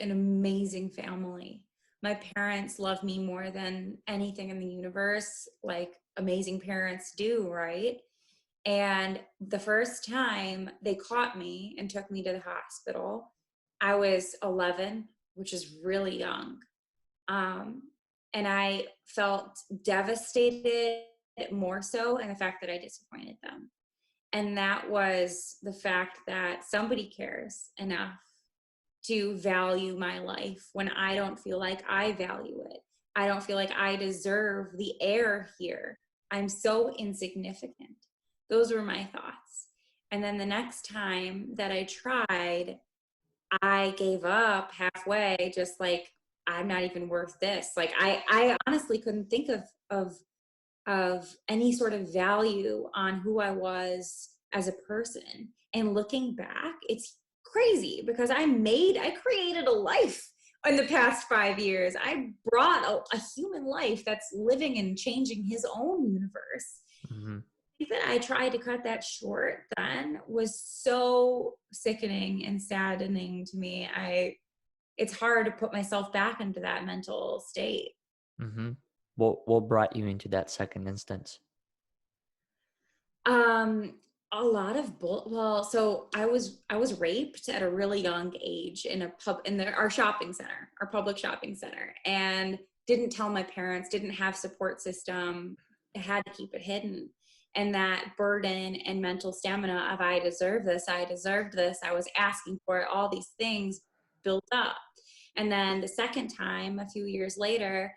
an amazing family. My parents love me more than anything in the universe, like amazing parents do, right? And the first time they caught me and took me to the hospital, I was 11, which is really young. Um, and I felt devastated more so in the fact that I disappointed them. And that was the fact that somebody cares enough to value my life when I don't feel like I value it. I don't feel like I deserve the air here. I'm so insignificant. Those were my thoughts. And then the next time that I tried, I gave up halfway, just like, I'm not even worth this. Like I honestly couldn't think of any sort of value on who I was as a person. And looking back, it's crazy because I created a life in the past 5 years. I brought a human life that's living and changing his own universe. Mm-hmm. That I tried to cut that short then was so sickening and saddening to me. It's hard to put myself back into that mental state. Mm-hmm. What brought you into that second instance? A lot of so I was raped at a really young age in our shopping center, our public shopping center, and didn't tell my parents, didn't have support system, had to keep it hidden. And that burden and mental stamina of I deserved this, I was asking for it, all these things built up. And then the second time, a few years later,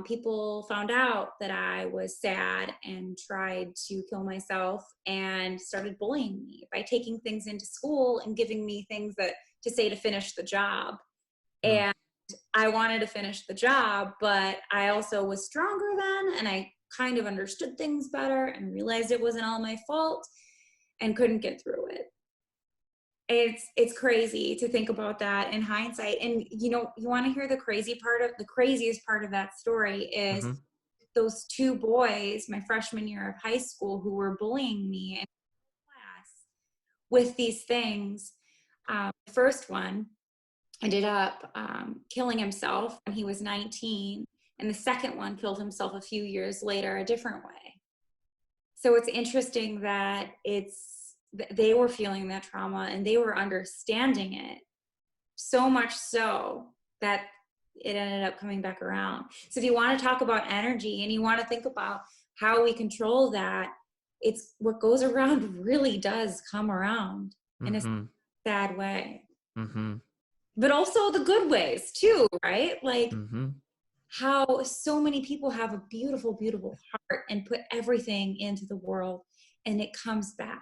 people found out that I was sad and tried to kill myself and started bullying me by taking things into school and giving me things to say to finish the job. Mm. And I wanted to finish the job, but I also was stronger then, and I kind of understood things better and realized it wasn't all my fault and couldn't get through it. It's crazy to think about that in hindsight. And you want to hear the craziest part of that story is Mm-hmm. those two boys my freshman year of high school who were bullying me in class with these things. The first one ended up killing himself when he was 19, and the second one killed himself a few years later a different way. So it's interesting that they were feeling that trauma and they were understanding it so much so that it ended up coming back around. So if you want to talk about energy and you want to think about how we control that, it's what goes around really does come around in a Mm-hmm. sad way, Mm-hmm. but also the good ways too, right? Like Mm-hmm. how so many people have a beautiful, beautiful heart and put everything into the world and it comes back.